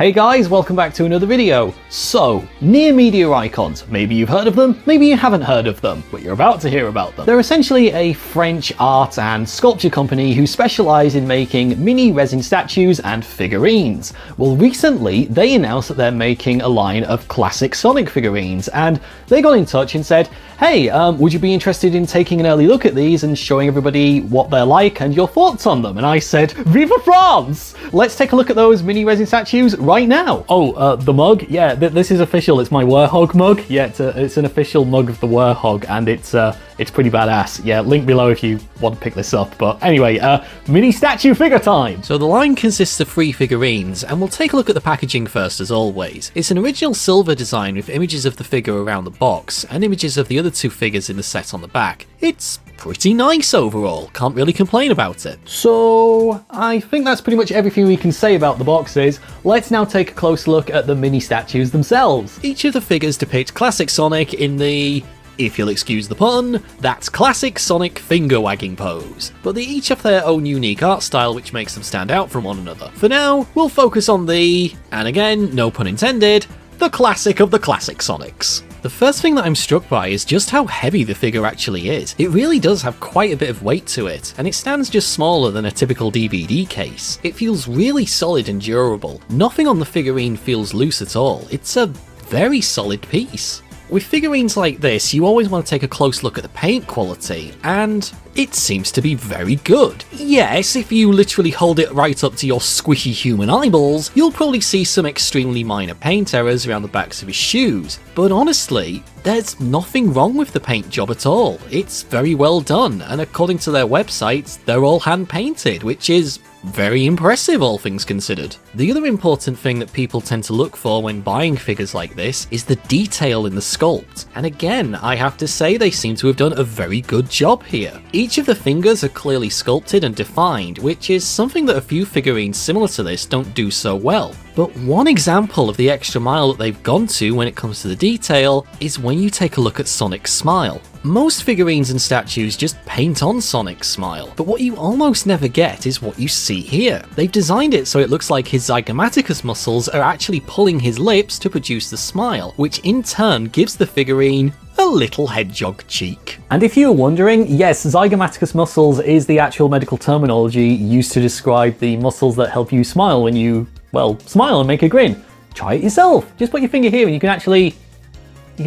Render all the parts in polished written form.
Hey guys, welcome back to another video. So, Nea Media Icons. Maybe you've heard of them, maybe you haven't heard of them, but you're about to hear about them. They're essentially a French art and sculpture company who specialize in making mini resin statues and figurines. Well, recently they announced that they're making a line of classic Sonic figurines, and they got in touch and said, hey, would you be interested in taking an early look at these and showing everybody what they're like and your thoughts on them? And I said, Viva France! Let's take a look at those mini resin statues right now. Oh, the mug? Yeah, this is official. It's my Werehog mug. Yeah, it's an official mug of the Werehog, and it's pretty badass. Yeah, link below if you want to pick this up. But anyway, mini statue figure time. So the line consists of 3 figurines, and we'll take a look at the packaging first as always. It's an original silver design with images of the figure around the box, and images of the other 2 figures in the set on the back. It's pretty nice overall, can't really complain about it. So, I think that's pretty much everything we can say about the boxes. Let's now take a close look at the mini statues themselves. Each of the figures depict classic Sonic in the, if you'll excuse the pun, that's classic Sonic finger wagging pose. But they each have their own unique art style which makes them stand out from one another. For now, we'll focus on the, and again, no pun intended, the classic of the classic Sonics. The first thing that I'm struck by is just how heavy the figure actually is. It really does have quite a bit of weight to it, and it stands just smaller than a typical DVD case. It feels really solid and durable. Nothing on the figurine feels loose at all. It's a very solid piece. With figurines like this, you always want to take a close look at the paint quality, and it seems to be very good. Yes, if you literally hold it right up to your squishy human eyeballs, you'll probably see some extremely minor paint errors around the backs of his shoes, but honestly, there's nothing wrong with the paint job at all. It's very well done, and according to their website, they're all hand painted, which is very impressive, all things considered. The other important thing that people tend to look for when buying figures like this is the detail in the sculpt, and again, I have to say they seem to have done a very good job here. Each of the fingers are clearly sculpted and defined, which is something that a few figurines similar to this don't do so well. But one example of the extra mile that they've gone to when it comes to the detail is when you take a look at Sonic's smile. Most figurines and statues just paint on Sonic's smile, but what you almost never get is what you see here. They've designed it so it looks like his zygomaticus muscles are actually pulling his lips to produce the smile, which in turn gives the figurine a little hedgehog cheek. And if you were wondering, yes, zygomaticus muscles is the actual medical terminology used to describe the muscles that help you smile when you, well, smile and make a grin. Try it yourself. Just put your finger here and you can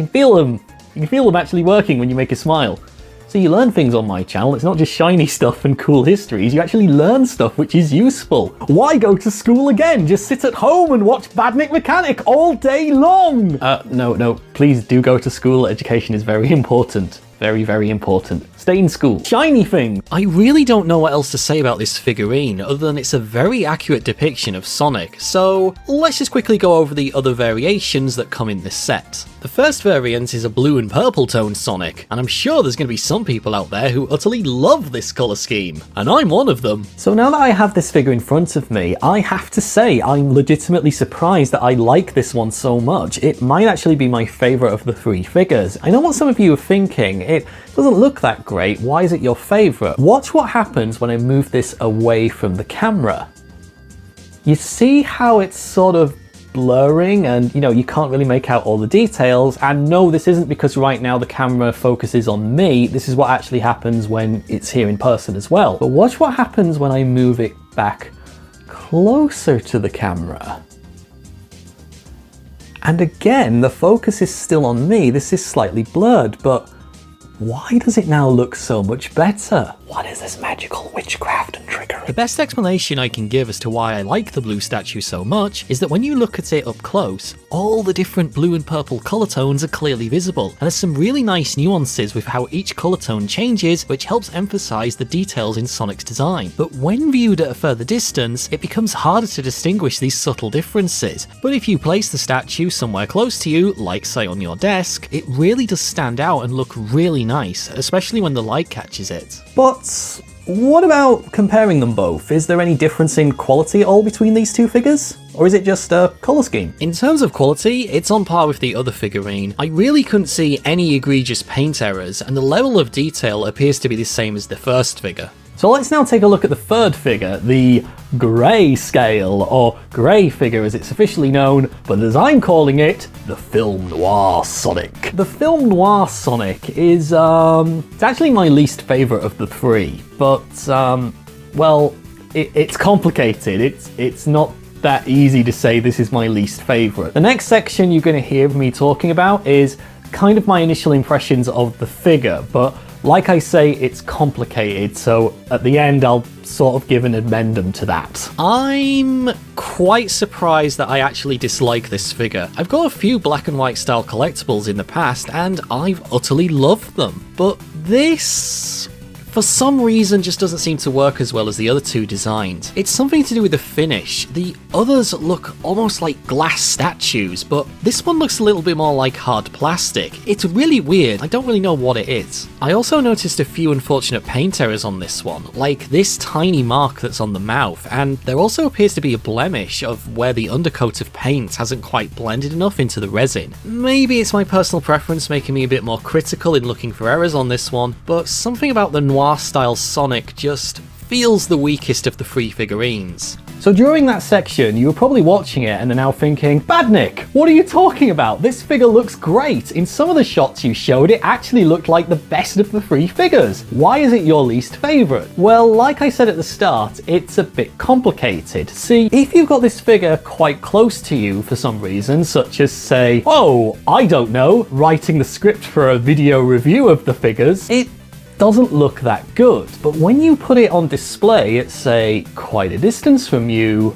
feel them. You can feel them actually working when you make a smile. So you learn things on my channel. It's not just shiny stuff and cool histories. You actually learn stuff which is useful. Why go to school again? Just sit at home and watch Badnik Mechanic all day long. No, please do go to school. Education is very important. Very, very important. Stay in school. Shiny thing! I really don't know what else to say about this figurine other than it's a very accurate depiction of Sonic, so let's just quickly go over the other variations that come in this set. The first variant is a blue and purple toned Sonic, and I'm sure there's going to be some people out there who utterly love this colour scheme, and I'm one of them. So now that I have this figure in front of me, I have to say I'm legitimately surprised that I like this one so much. It might actually be my favourite of the 3 figures. I know what some of you are thinking. It doesn't look that great. Why is it your favourite? Watch what happens when I move this away from the camera. You see how it's sort of blurring and, you can't really make out all the details. And no, this isn't because right now the camera focuses on me. This is what actually happens when it's here in person as well. But watch what happens when I move it back closer to the camera. And again, the focus is still on me. This is slightly blurred, but why does it now look so much better? What is this magical witchcraft and trickery? The best explanation I can give as to why I like the blue statue so much is that when you look at it up close, all the different blue and purple colour tones are clearly visible, and there's some really nice nuances with how each colour tone changes, which helps emphasise the details in Sonic's design. But when viewed at a further distance, it becomes harder to distinguish these subtle differences. But if you place the statue somewhere close to you, like say on your desk, it really does stand out and look really nice, especially when the light catches it. But what about comparing them both? Is there any difference in quality at all between these 2 figures? Or is it just a colour scheme? In terms of quality, it's on par with the other figurine. I really couldn't see any egregious paint errors, and the level of detail appears to be the same as the first figure. So let's now take a look at the third figure, the grey scale, or grey figure as it's officially known, but as I'm calling it, the Film Noir Sonic. The Film Noir Sonic is, it's actually my least favourite of the three, but, well, it's complicated. It's not that easy to say this is my least favourite. The next section you're going to hear me talking about is kind of my initial impressions of the figure, but like I say, it's complicated, so at the end I'll sort of give an addendum to that. I'm quite surprised that I actually dislike this figure. I've got a few black and white style collectibles in the past, and I've utterly loved them. But this, for some reason, just doesn't seem to work as well as the other two designs. It's something to do with the finish. The others look almost like glass statues, but this one looks a little bit more like hard plastic. It's really weird. I don't really know what it is. I also noticed a few unfortunate paint errors on this one, like this tiny mark that's on the mouth, and there also appears to be a blemish of where the undercoat of paint hasn't quite blended enough into the resin. Maybe it's my personal preference making me a bit more critical in looking for errors on this one, but something about the noir style Sonic just feels the weakest of the three figurines. So during that section, you were probably watching it and are now thinking, Badnik, what are you talking about? This figure looks great. In some of the shots you showed, it actually looked like the best of the three figures. Why is it your least favorite? Well, like I said at the start, it's a bit complicated. See, if you've got this figure quite close to you for some reason, such as say, oh, I don't know, writing the script for a video review of the figures, it doesn't look that good. But when you put it on display at, say, quite a distance from you,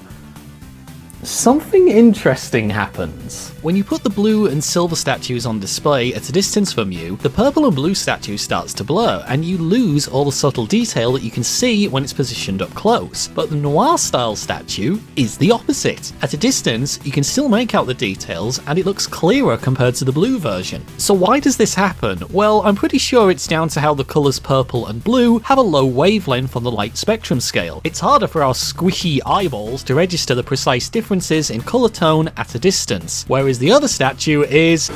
something interesting happens. When you put the blue and silver statues on display at a distance from you, the purple and blue statue starts to blur, and you lose all the subtle detail that you can see when it's positioned up close. But the noir style statue is the opposite. At a distance, you can still make out the details, and it looks clearer compared to the blue version. So why does this happen? Well, I'm pretty sure it's down to how the colours purple and blue have a low wavelength on the light spectrum scale. It's harder for our squishy eyeballs to register the precise differences in colour tone at a distance, whereas the other statue is...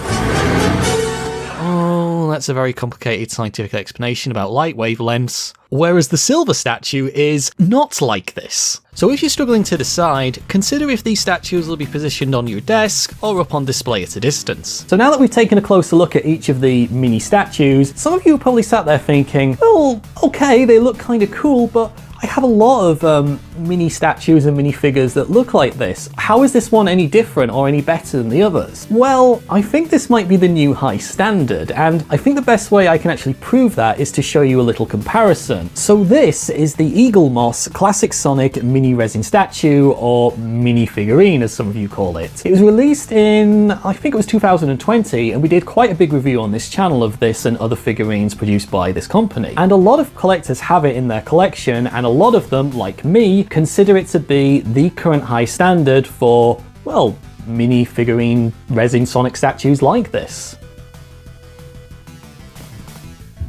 oh, that's a very complicated scientific explanation about light wavelengths. Whereas the silver statue is not like this. So if you're struggling to decide, consider if these statues will be positioned on your desk or up on display at a distance. So now that we've taken a closer look at each of the mini statues, some of you probably sat there thinking, well, okay, they look kind of cool, but I have a lot of mini statues and minifigures that look like this. How is this one any different or any better than the others? Well, I think this might be the new high standard, and I think the best way I can actually prove that is to show you a little comparison. So this is the Eagle Moss Classic Sonic mini resin statue, or mini figurine as some of you call it. It was released in, I think it was 2020, and we did quite a big review on this channel of this and other figurines produced by this company. And a lot of collectors have it in their collection, and a lot of them, like me, consider it to be the current high standard for, well, mini figurine resin Sonic statues like this.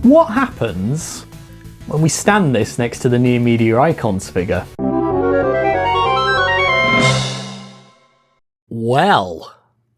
What happens when we stand this next to the Nea Media Icons figure? Well,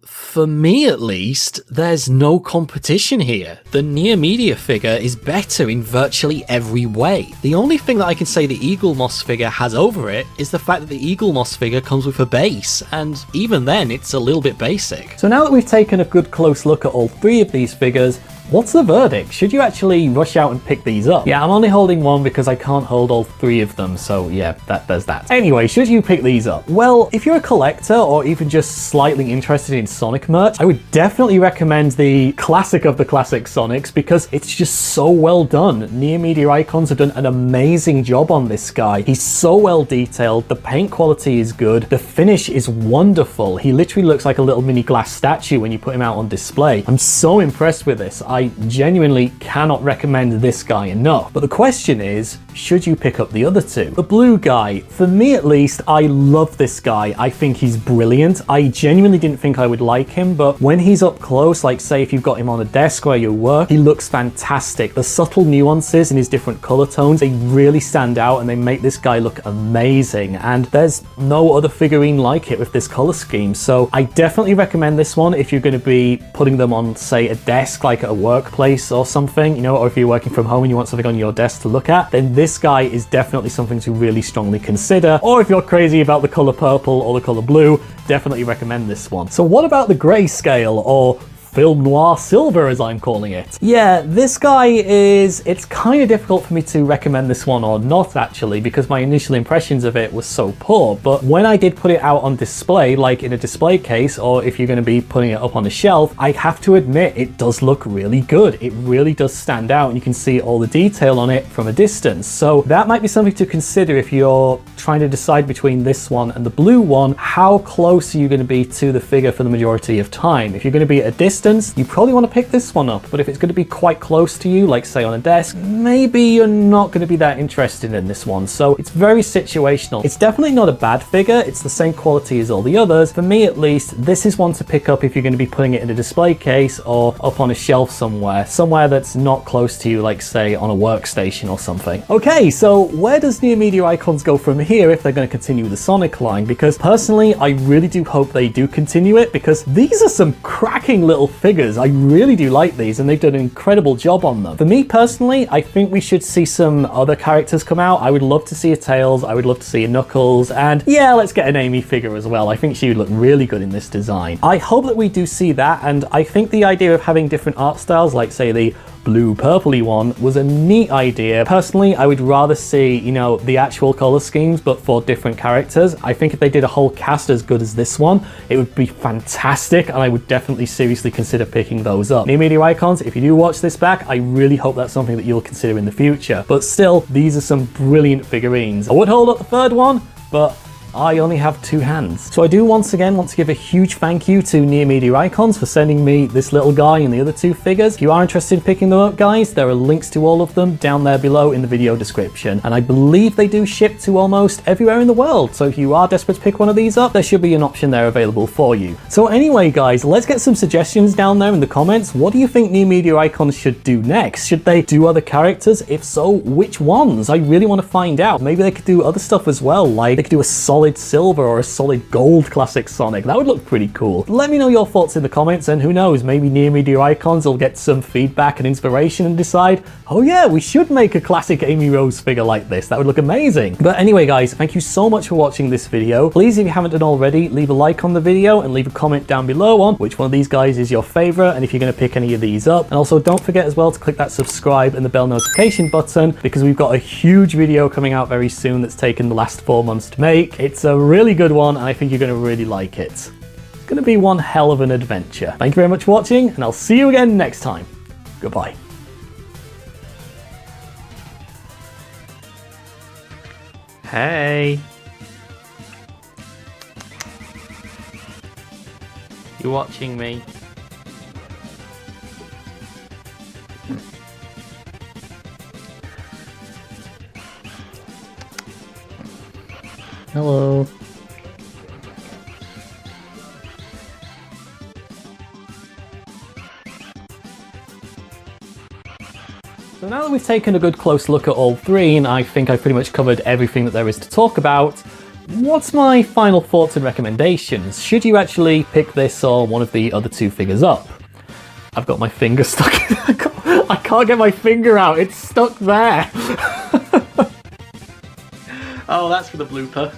for me at least, there's no competition here. The Nea Media figure is better in virtually every way. The only thing that I can say the Eagle Moss figure has over it is the fact that the Eagle Moss figure comes with a base, and even then it's a little bit basic. So now that we've taken a good close look at all three of these figures, what's the verdict? Should you actually rush out and pick these up? Yeah, I'm only holding one because I can't hold all three of them, so yeah, there's that. Anyway, should you pick these up? Well, if you're a collector or even just slightly interested in Sonic merch, I would definitely recommend the classic of the classic Sonics because it's just so well done. Nea Media Icons have done an amazing job on this guy. He's so well detailed, the paint quality is good, the finish is wonderful. He literally looks like a little mini glass statue when you put him out on display. I'm so impressed with this. I genuinely cannot recommend this guy enough. But the question is, should you pick up the other two? The blue guy, for me at least, I love this guy. I think he's brilliant. I genuinely didn't think I would like him, but when he's up close, like say if you've got him on a desk where you work, he looks fantastic. The subtle nuances in his different color tones, they really stand out and they make this guy look amazing. And there's no other figurine like it with this color scheme. So I definitely recommend this one if you're going to be putting them on, say, a desk like at a workplace or something, you know, or if you're working from home and you want something on your desk to look at, then this guy is definitely something to really strongly consider. Or if you're crazy about the color purple or the color blue, definitely recommend this one. So what about the grayscale, or film noir silver as I'm calling it? Yeah, this guy it's kind of difficult for me to recommend this one or not actually, because my initial impressions of it was so poor. But when I did put it out on display, like in a display case, or if you're going to be putting it up on a shelf, I have to admit it does look really good. It really does stand out, and you can see all the detail on it from a distance. So that might be something to consider if you're trying to decide between this one and the blue one. How close are you going to be to the figure for the majority of time? If you're going to be at a distance, you probably want to pick this one up, but if it's going to be quite close to you, like say on a desk, maybe you're not going to be that interested in this one. So it's very situational. It's definitely not a bad figure. It's the same quality as all the others. For me at least, this is one to pick up if you're going to be putting it in a display case or up on a shelf somewhere that's not close to you, like say on a workstation or something. Okay, so where does Nea Media Icons go from here if they're going to continue the Sonic line? Because personally, I really do hope they do continue it, because these are some cracking little figures. I really do like these, and they've done an incredible job on them. For me personally, I think we should see some other characters come out. I would love to see a Tails, I would love to see a Knuckles, and yeah, let's get an Amy figure as well. I think she would look really good in this design. I hope that we do see that, and I think the idea of having different art styles, like say the blue purpley one, was a neat idea. Personally, I would rather see, you know, the actual color schemes but for different characters. I think if they did a whole cast as good as this one, it would be fantastic, and I would definitely seriously consider picking those up. Nea Media Icons, if you do watch this back, I really hope that's something that you'll consider in the future. But still, these are some brilliant figurines. I would hold up the third one, but I only have two hands. So I do once again want to give a huge thank you to Nea Media Icons for sending me this little guy and the other two figures. If you are interested in picking them up, guys, there are links to all of them down there below in the video description. And I believe they do ship to almost everywhere in the world. So if you are desperate to pick one of these up, there should be an option there available for you. So anyway, guys, let's get some suggestions down there in the comments. What do you think Nea Media Icons should do next? Should they do other characters? If so, which ones? I really want to find out. Maybe they could do other stuff as well, like they could do a solid silver or a solid gold classic Sonic. That would look pretty cool. Let me know your thoughts in the comments, and who knows, maybe Nea Media Icons will get some feedback and inspiration and decide, oh yeah, we should make a classic Amy Rose figure like this. That would look amazing. But anyway, guys, thank you so much for watching this video. Please, if you haven't done already, leave a like on the video and leave a comment down below on which one of these guys is your favorite, and if you're going to pick any of these up. And also, don't forget as well to click that subscribe and the bell notification button, because we've got a huge video coming out very soon that's taken the last 4 months to make. It's a really good one, and I think you're going to really like it. It's going to be one hell of an adventure. Thank you very much for watching, and I'll see you again next time. Goodbye. Hey. You watching me? Hello. So now that we've taken a good close look at all three, and I think I've pretty much covered everything that there is to talk about, what's my final thoughts and recommendations? Should you actually pick this or one of the other two figures up? I've got my finger stuck in I can't get my finger out, it's stuck there. Oh, that's for the blooper.